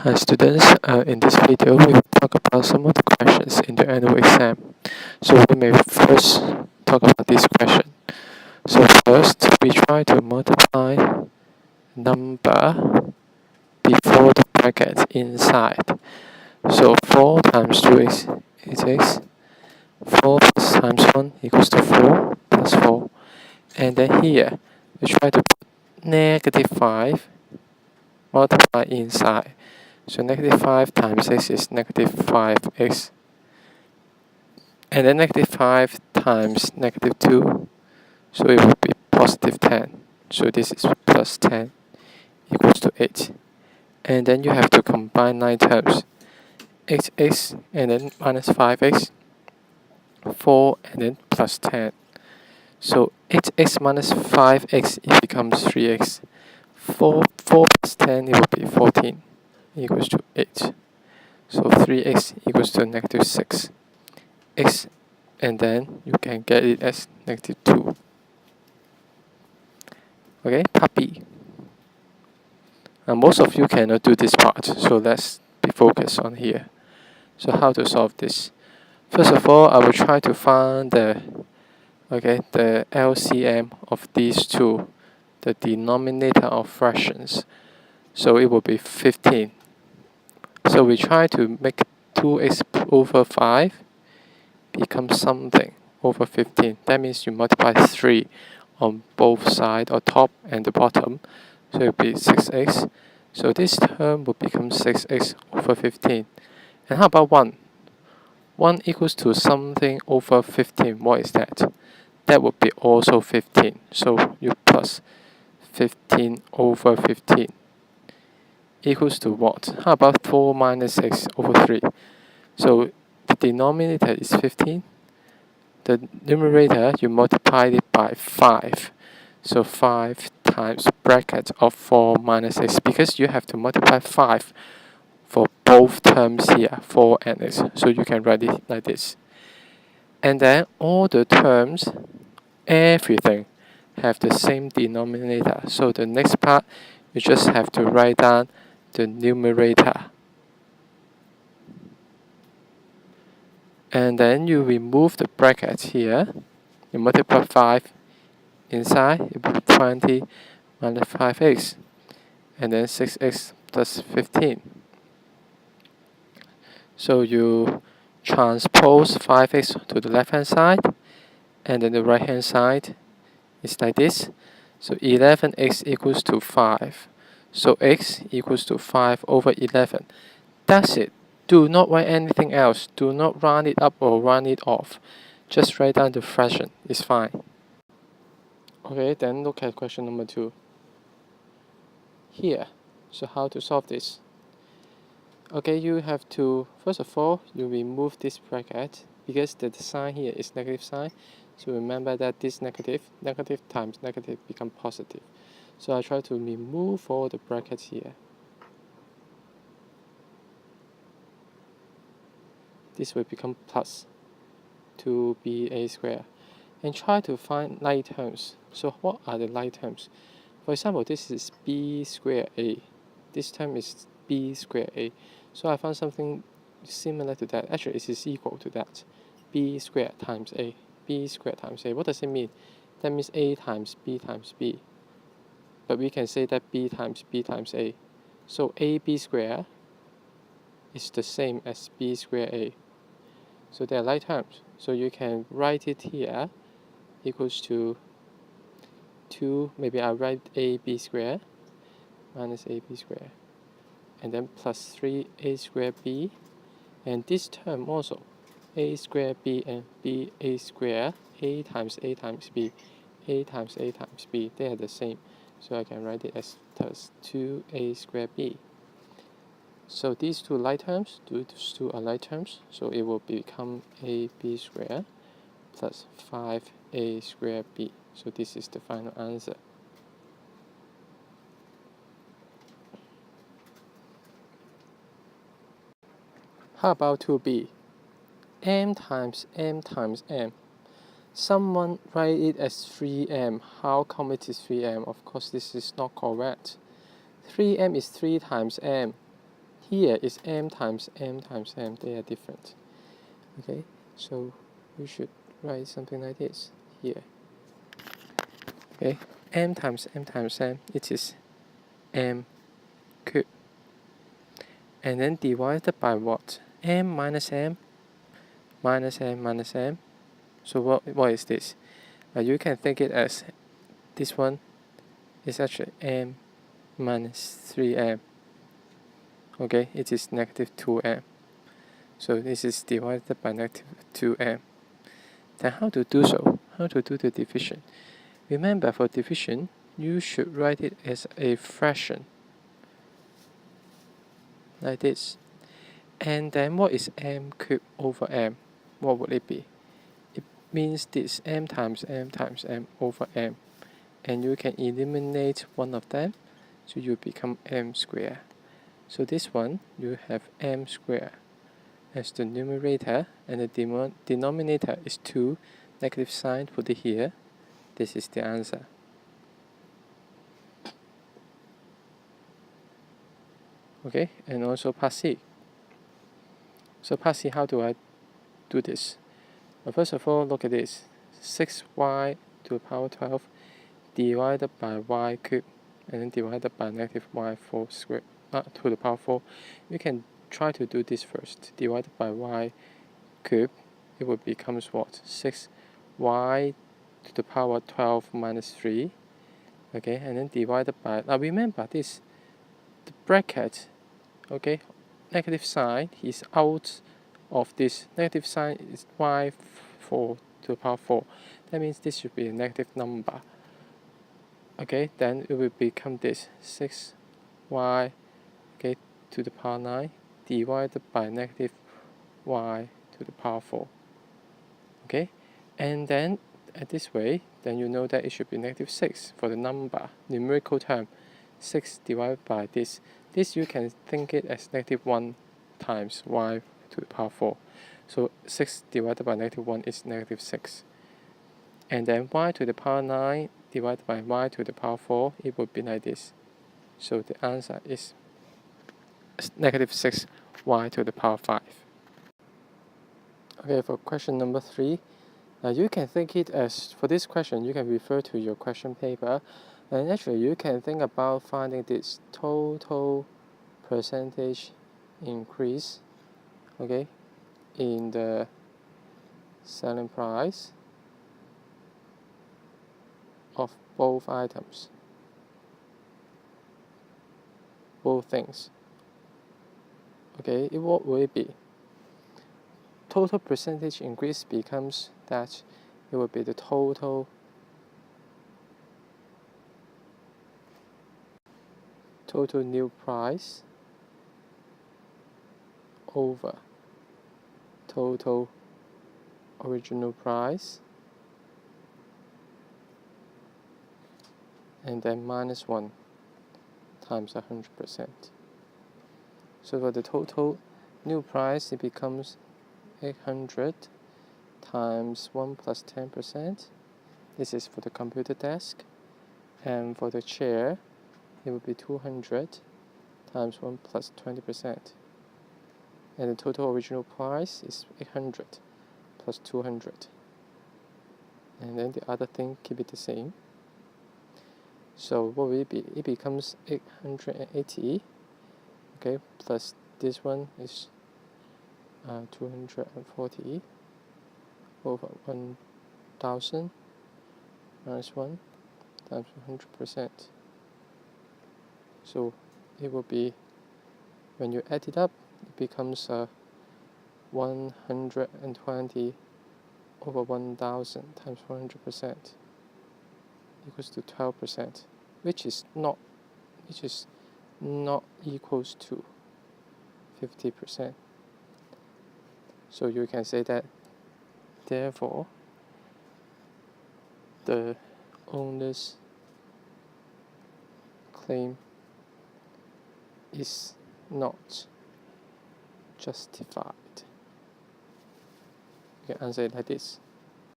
Hi students, in this video we will talk about some of the questions in the annual exam. So we may first talk about this question. So first we try to multiply number before the bracket inside. So 4 times 2 is 8x, 4 plus times 1 equals to 4 plus 4. And then here we try to put negative 5 multiply inside. So negative 5 times x is negative 5x. And then negative 5 times negative 2. So it will be positive 10. So this is plus 10 equals to 8. And then you have to combine 9 terms. 8x and then minus 5x. 4 and then plus 10. So 8x minus 5x it becomes 3x. 4 plus 10 it will be 14 equals to 8. So 3x equals to negative 6. X, and then you can get it as negative 2. Okay, part B. Most of you cannot do this part, so let's be focused on here. So how to solve this? First of all, I will try to find the LCM of these two, the denominator of fractions. So it will be 15. So we try to make 2x over 5 become something over 15. That means you multiply 3 on both sides, or top and the bottom. So it will be 6x. So this term will become 6x over 15. And how about 1? 1 equals to something over 15. What is that? That would be also 15. So you plus 15 over 15 equals to what? How about 4 minus x over 3? So the denominator is 15. The numerator, you multiply it by 5. So 5 times bracket of 4 minus x, because you have to multiply 5 for both terms here, 4 and x. So you can write it like this. And then all the terms, everything, have the same denominator. So the next part, you just have to write down the numerator. And then you remove the bracket here. You multiply 5 inside, it will be 20 minus 5x. And then 6x plus 15. So you transpose 5x to the left hand side. And then the right hand side is like this. So 11x equals to 5. So x equals to 5 over 11. That's it. Do not write anything else. Do not round it up or round it off. Just write down the fraction. It's fine. Okay, then look at question number 2. Here. So how to solve this? Okay, you have to, first of all, you remove this bracket because the sign here is negative sign. So remember that this negative times negative become positive. So I try to remove all the brackets here. This will become plus 2ba squared. And try to find like terms. So what are the like terms? For example, this is b squared a. This term is b squared a. So I found something similar to that. Actually, it is equal to that. B squared times a. B squared times a. What does it mean? That means a times b times b. But we can say that b times a. So ab squared is the same as b squared a. So they are like terms. So you can write it here equals to 2. Maybe I write ab squared minus ab squared. And then plus 3a squared b. And this term also, a squared b and ba squared, a times b, a times b, they are the same. So I can write it as plus 2a squared b. So these two like terms, these two are like terms, so it will become ab squared plus 5a squared b. So this is the final answer. How about 2b? M times m times m. Someone write it as 3m. How come it is 3m? Of course, this is not correct. 3m is 3 times m. here is m times m times m. They are different. Okay, so we should write something like this here. Okay, m times m times m, it is m cubed. And then divided by what? M minus m minus m minus m. So what is this? You can think it as this one is actually m minus 3m. Okay, it is negative 2m. So this is divided by negative 2m. Then how to do so? How to do the division? Remember, for division, you should write it as a fraction, like this. And then what is m cubed over m? What would it be? It means this m times m times m over m. And you can eliminate one of them, so you become m squared. So this one, you have m squared as the numerator, and the denominator is 2, negative sign, put it here. This is the answer. Okay, and also part C. So part C, how do I do this? Well, first of all, look at this. 6y to the power 12 divided by y cubed, and then divided by negative y4 squared to the power 4. You can try to do this first. Divided by y cubed, it would becomes what? 6y to the power 12 minus 3. Okay, and then divided by, now remember this, the bracket, okay, negative sign is out of this. Negative sign is y4 to the power 4. That means this should be a negative number. Okay, then it will become this 6y, okay, to the power 9 divided by negative y to the power 4. Okay, and then this way, then you know that it should be negative 6 for the number, numerical term. 6 divided by this. This you can think it as negative 1 times y to the power 4. So 6 divided by negative 1 is negative 6. And then y to the power 9 divided by y to the power 4, it would be like this. So the answer is negative 6y to the power 5. Okay, for question number 3, you can think it as, for this question, you can refer to your question paper. And actually, you can think about finding this total percentage increase, okay, in the selling price of both items, both things. Okay, what will it be? Total percentage increase becomes that it will be the total new price over total original price, and then minus 1 times 100%. So for the total new price, it becomes 800 times 1 plus 10%. This is for the computer desk. And for the chair, it would be 200 times 1 plus 20%. And the total original price is 800 plus 200. And then the other thing, keep it the same. So what will it be? It becomes 880, okay, plus this one is 240 over 1000 minus 1 times 100%. So it will be, when you add it up, it becomes 120 over 1000 times 100% equals to 12%, which is not equals to 50%. So you can say that, therefore, the owner's claim is not justified. You can answer it like this.